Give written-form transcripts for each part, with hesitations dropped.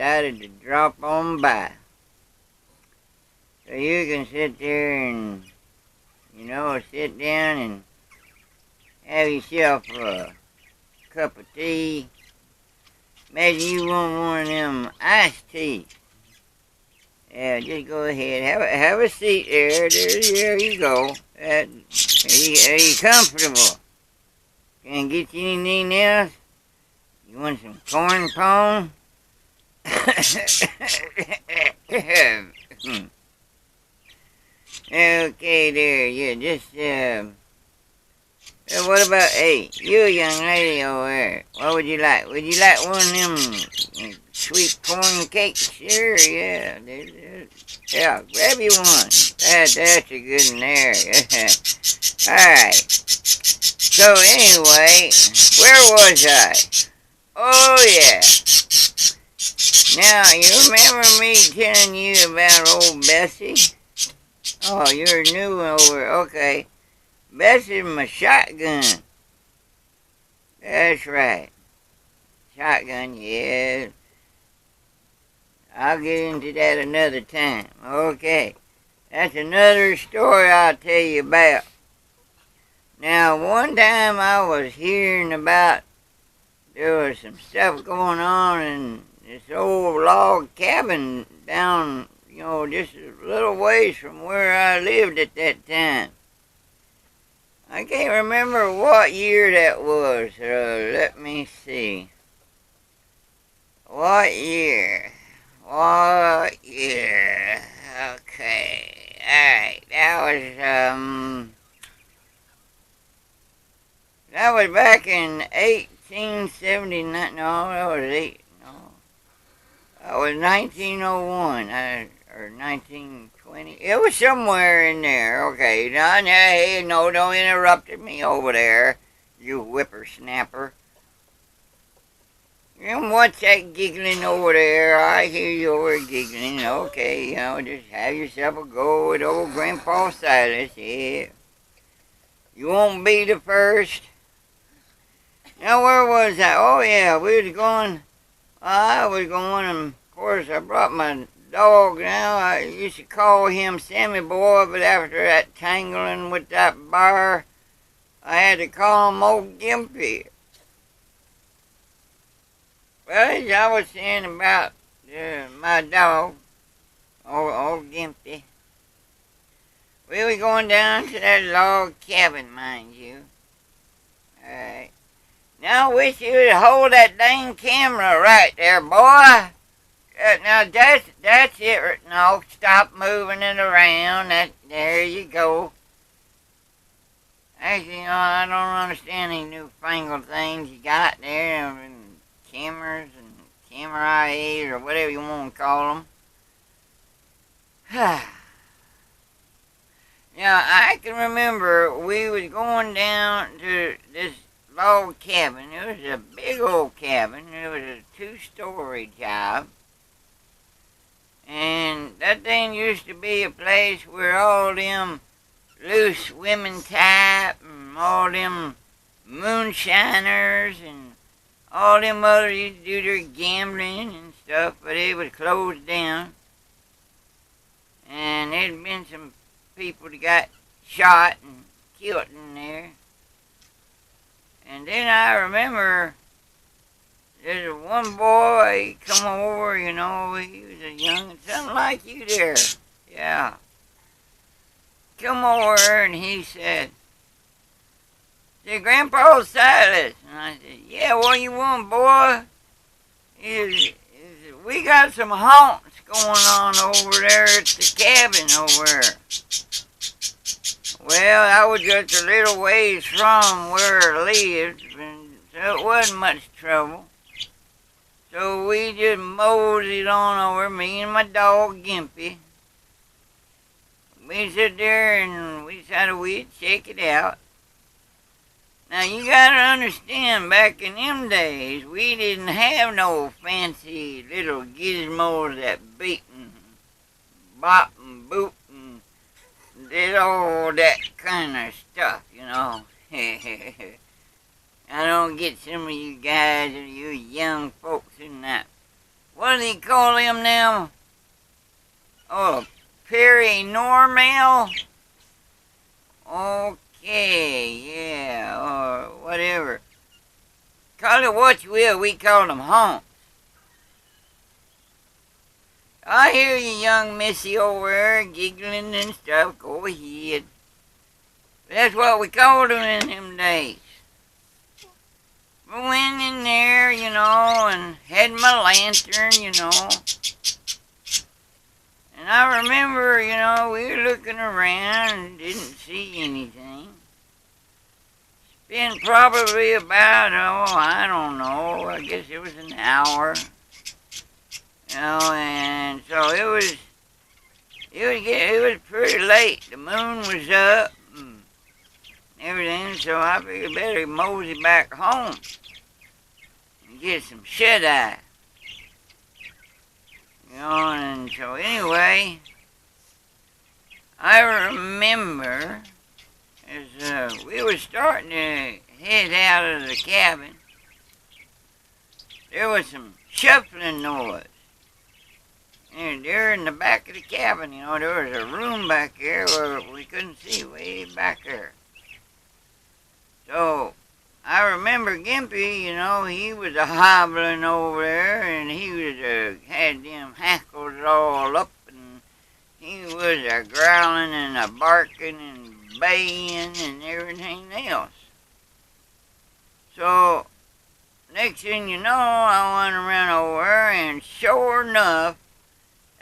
decided to drop on by. So you can sit there and, sit down and have yourself a cup of tea. Maybe you want one of them iced teas. Yeah, just go ahead. Have a seat there. There you go. Are you comfortable? Can I get you anything else? You want some corn pone? Okay, there. Yeah, just what about, hey, you young lady over there? What would you like? Would you like one of them sweet corn cakes? Sure, yeah. Yeah, grab you one. That's a good one there. Alright. So anyway, where was I? Oh yeah. Now, you remember me telling you about old Bessie? Oh, you're new over. Okay. Bessie's my shotgun. That's right. Shotgun, yeah. I'll get into that another time. Okay. That's another story I'll tell you about. Now, one time I was hearing about there was some stuff going on in this old log cabin down, just a little ways from where I lived at that time. I can't remember what year that was. Let me see. What year? Okay. Alright. That was back in 1879. No, that was 1901. Or 1920. It was somewhere in there. Okay. No, don't interrupt me over there, you whippersnapper. What's that giggling over there? I hear you over giggling. Okay, just have yourself a go with old Grandpa Silas. Yeah. You won't be the first. Now, where was I? Oh, yeah, I was going, and of course, I brought my dog now. I used to call him Sammy Boy, but after that tangling with that bar, I had to call him Old Gimpy. Well, as I was saying about my dog, old Gimpy, we were going down to that log cabin, mind you. Alright. Now I wish you would hold that dang camera right there, boy. Now that's it. No, stop moving it around. There you go. Actually, I don't understand these newfangled things you got there, and cameras and camera aids or whatever you want to call them. Now I can remember we was going down to this log cabin. It was a big old cabin. It was a 2-story job. And that thing used to be a place where all them loose women type and all them moonshiners and all them others used to do their gambling and stuff, but it was closed down. And there'd been some people that got shot and killed in there. And then I remember there's one boy, he come over, he was a young, something like you there. Yeah. Come over and he said, Grandpa Silas. And I said, yeah, what you want, boy? He said, we got some haunts going on over there at the cabin over there. Well, I was just a little ways from where I lived, and so it wasn't much trouble. So we just moseyed on over, me and my dog Gimpy. We sit there and we decided we'd check it out. Now you gotta understand, back in them days, we didn't have no fancy little gizmos that beat and bop and boop and did all that kind of stuff, I don't get some of you guys or you young folks in that what do they call them now? Oh, paranormal? Okay, yeah, or whatever. Call it what you will, we call them haunts. I hear you, young missy over there, giggling and stuff. Go ahead. That's what we called them in them days. I went in there, and had my lantern, And I remember, we were looking around and didn't see anything. It's been probably about, I don't know, I guess it was an hour. And so it was pretty late. The moon was up and everything, so I figured better mosey back home and get some shut-eye. And so anyway, I remember as we were starting to head out of the cabin, there was some shuffling noise. And there in the back of the cabin, there was a room back there where we couldn't see way back there. So I remember Gimpy, he was a hobbling over there, and he was had them hackles all up, and he was a growling and a barking and baying and everything else. So next thing you know, I went around over there, and sure enough,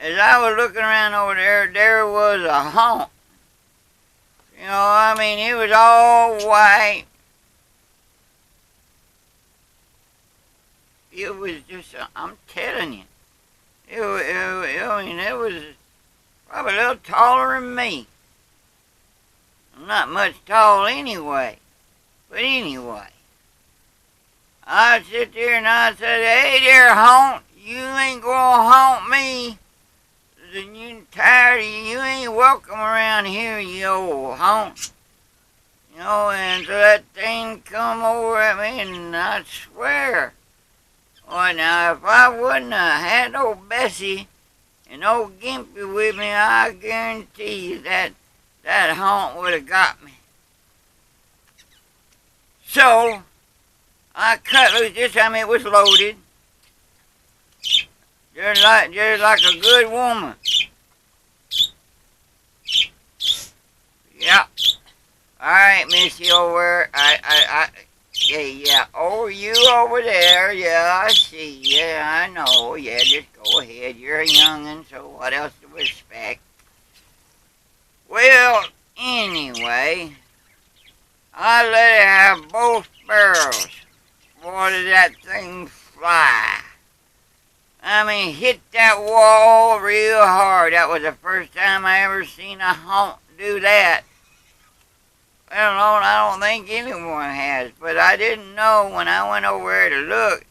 as I was looking around over there was a haunt. It was all white. It was just, I'm telling you, it was probably a little taller than me. I'm not much tall anyway, but anyway. I'd sit there and I'd say, hey there, haunt, you ain't gonna haunt me. And you tired of you ain't welcome around here, you old haunt. And so that thing come over at me, and I swear, well, now, if I wouldn't have had old Bessie and old Gimpy with me, I guarantee you that haunt would have got me. So, I cut loose. This time it was loaded. Just like a good woman. Yeah. All right, Missy over. Yeah. Oh, you over there. Yeah, I see. Yeah, I know. Yeah, just go ahead. You're a young'un, so what else to expect? Well, anyway, I let it have both barrels. Boy, did that thing fly. Hit that wall real hard. That was the first time I ever seen a haunt do that. Well, Lord, I don't think anyone has, but I didn't know when I went over there to look.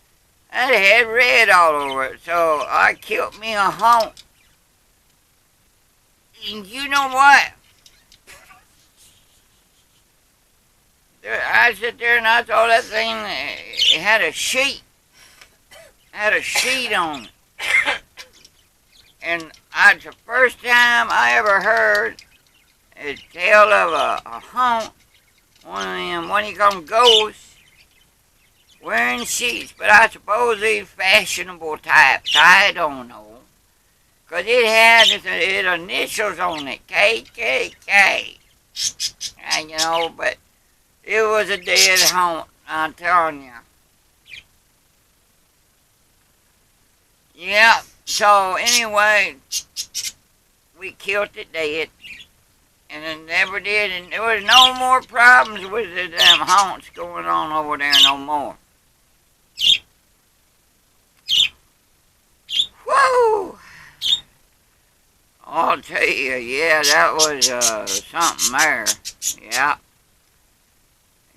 I had red all over it, so I killed me a haunt. And you know what? I sit there and I saw that thing, it had a sheet. Had a sheet on it. And it's the first time I ever heard a tale of a haunt, what do you call them, ghosts, wearing sheets. But I suppose these fashionable types, I don't know. Because it had its initials on it, KKK. And, but it was a dead haunt, I'm telling you. Yeah, so anyway, we killed it dead, and it never did, and there was no more problems with the damn haunts going on over there no more. Woo! I'll tell you, yeah, that was something there. Yeah.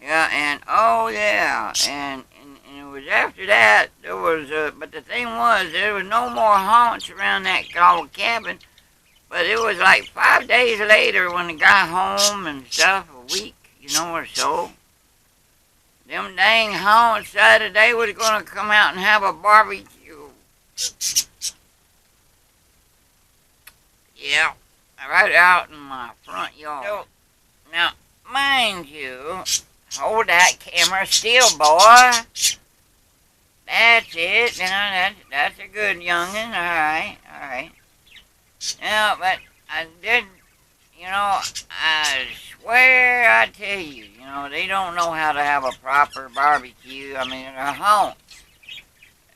Yeah, and oh yeah, and it was after that, there was, but the thing was, there was no more haunts around that old cabin, but it was like 5 days later when I got home and stuff, a week, or so, them dang haunts decided they was going to come out and have a barbecue. Yeah, right out in my front yard. So, now, mind you, hold that camera still, boy. That's it. Now, that's a good youngin'. All right, all right. Now, but I did, I swear I tell you, they don't know how to have a proper barbecue. I mean, they're home.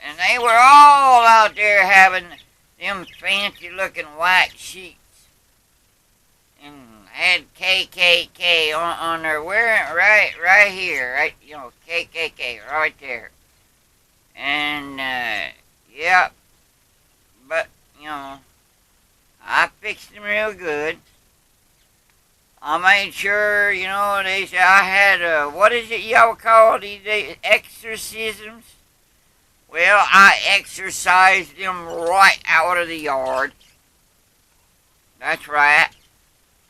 And they were all out there having them fancy looking white sheets. And had KKK on their wearing right here, right, KKK right there. And, yeah, but, I fixed them real good. I made sure, they said I had, what is it y'all call these exorcisms? Well, I exorcised them right out of the yard. That's right.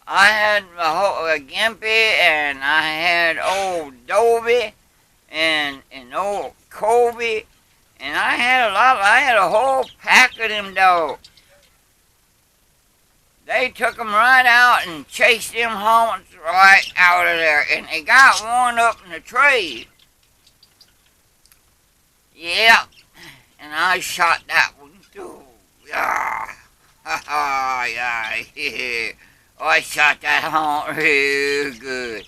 I had a Gimpy, and I had old Dobie, and old Colby, and I had a whole pack of them dogs. They took them right out and chased them haunts right out of there, and they got one up in the tree. Yeah, and I shot that one too. Yeah, ha ha, yeah. I shot that haunt real good.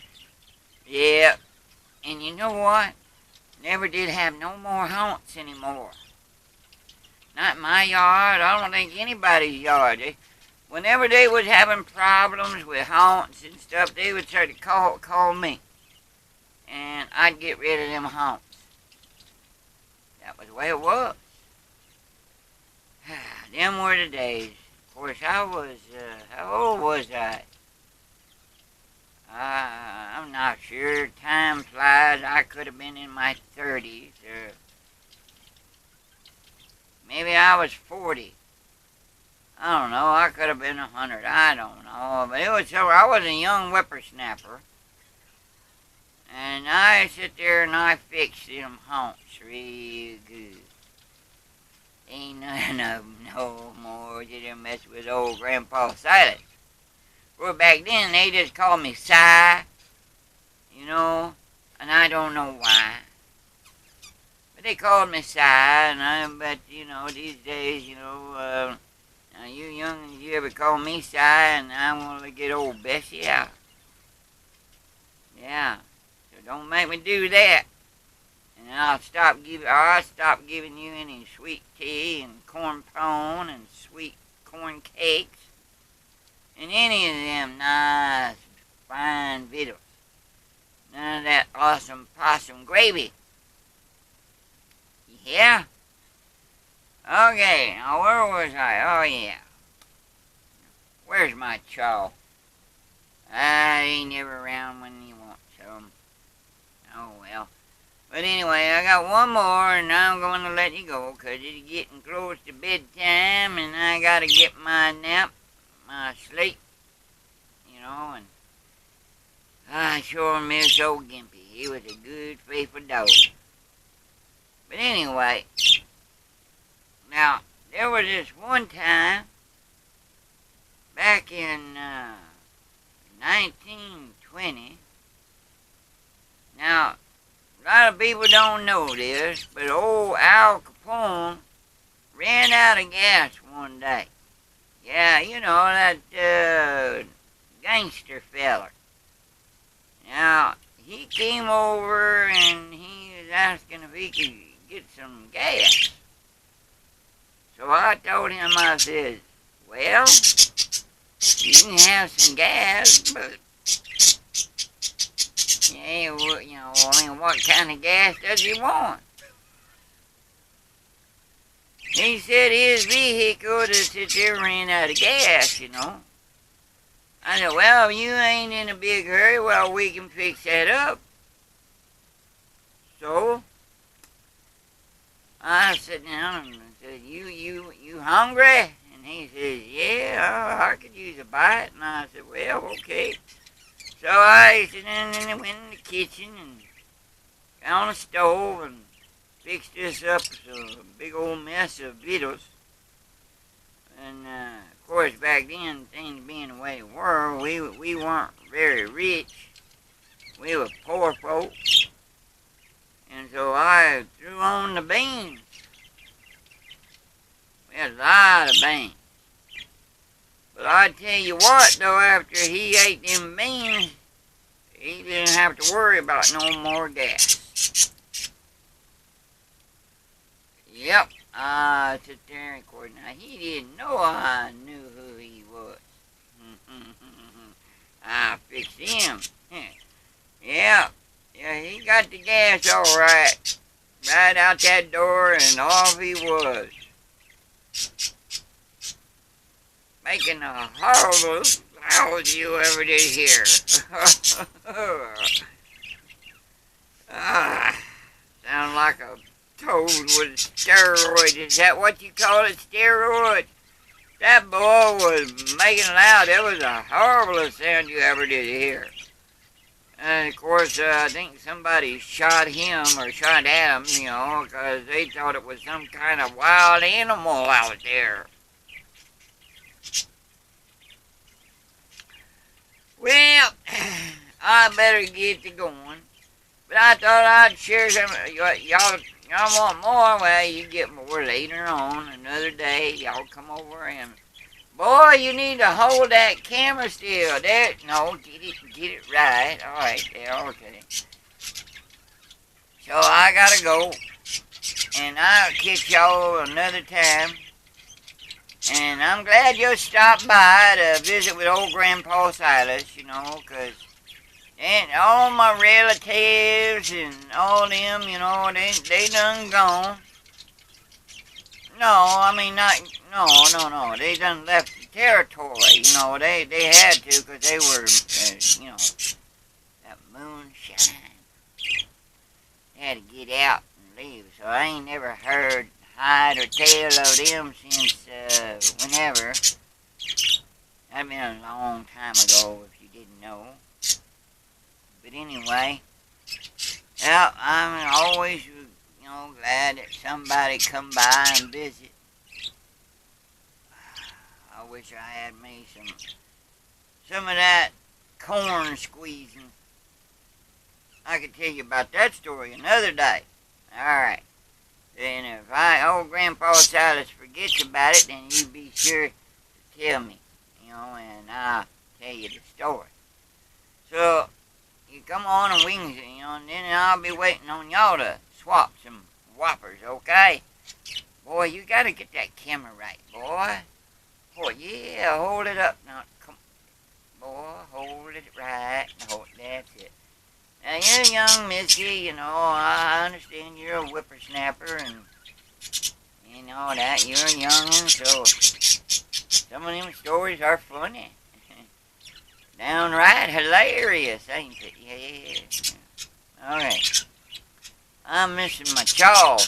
Yeah, and you know what? Never did have no more haunts anymore. Not in my yard. I don't think anybody's yard. Whenever they was having problems with haunts and stuff, they would try to call me. And I'd get rid of them haunts. That was the way it was. Them were the days. Of course, how old was I? I'm not sure. Time flies. I could have been in my 30s. Maybe I was 40. I don't know. I could have been 100. I don't know. But I was a young whippersnapper. And I sit there and I fix them haunts real good. Ain't none of them no more. They didn't mess with old Grandpa Silas. Well, back then they just called me Si, and I don't know why. But they called me Si, but these days, now you young, you ever call me Si, and I want to get old Bessie out. Yeah, so don't make me do that. And I'll stop giving you any sweet tea and corn pone and sweet corn cakes and any of them nice fine victuals. None of that awesome possum gravy. Yeah? Okay, now where was I? Oh yeah. Where's my chow? I ain't never around when you want some. Oh well. But anyway, I got one more, and I'm going to let you go, 'cause it's getting close to bedtime, and I got to get my nap, my sleep, and I sure miss old Gimpy. He was a good, faithful dog. But anyway, now, there was this one time, back in 1920, now, a lot of people don't know this, but old Al Capone ran out of gas one day. Yeah, that gangster feller. Now, he came over and he was asking if he could get some gas. So I told him, I said, well, you can have some gas, but yeah, what kind of gas does he want? He said his vehicle just sit there ran out of gas, I said, well, if you ain't in a big hurry, well, we can fix that up. So, I sat down and said, you hungry? And he says, yeah, I could use a bite. And I said, well, okay. So I sit down and went in the kitchen and got on the stove and fixed us up a big old mess of victuals. And, of course, back then, things being the way they were, we weren't very rich. We were poor folk. And so I threw on the beans. We had a lot of beans. But I tell you what, though, after he ate them beans, he didn't have to worry about no more gas. Yep, I sit there and record. Now, he didn't know I knew who he was. I fixed him. Yeah, he got the gas all right. Right out that door, and off he was. Making the horrible sound you ever did hear. Sound like a toad with steroids. Is that what you call it, steroids? That boy was making loud. That was the horriblest sound you ever did hear. And of course, I think somebody shot him or shot at him, because they thought it was some kind of wild animal out there. Well, I better get to going. But I thought I'd share some. Y'all want more? Well, you get more later on, another day. Y'all come over and, boy, you need to hold that camera still. There, no, get it right. All right, there, okay. So I gotta go, and I'll catch y'all another time. And I'm glad you stopped by to visit with old Grandpa Silas, because and all my relatives and all them, they done gone. No, I mean, no. They done left the territory, they had to because they were, that moonshine. They had to get out and leave, so I ain't never heard hide or tail of them since, whenever. That'd been a long time ago, if you didn't know. But anyway, yeah, I'm always, glad that somebody come by and visit. I wish I had me some of that corn squeezing. I could tell you about that story another day. Alright. And if old Grandpa Silas forgets about it, then you be sure to tell me, and I'll tell you the story. So, you come on and we can, and then I'll be waiting on y'all to swap some whoppers, okay? Boy, you gotta get that camera right, boy. Boy, yeah, hold it up now. Come, boy, hold it right. That's it. Now, you're a young missy, I understand you're a whippersnapper and all that. You're a young'un, so some of them stories are funny. Downright hilarious, ain't it? Yeah. Alright. I'm missing my chaw,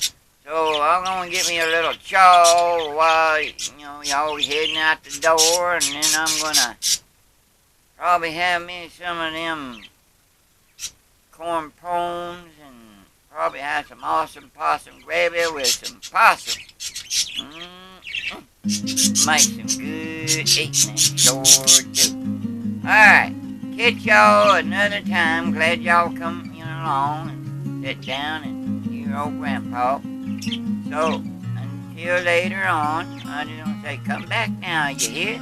so I'm gonna get me a little chaw while, y'all heading out the door, and then I'm gonna probably have me some of them corn pones and probably have some awesome possum gravy with some possum. Make some good eating, sure do. Alright, catch y'all another time. Glad y'all come along and sit down and hear old Grandpa. So, until later on, I just want to say, come back now, you hear?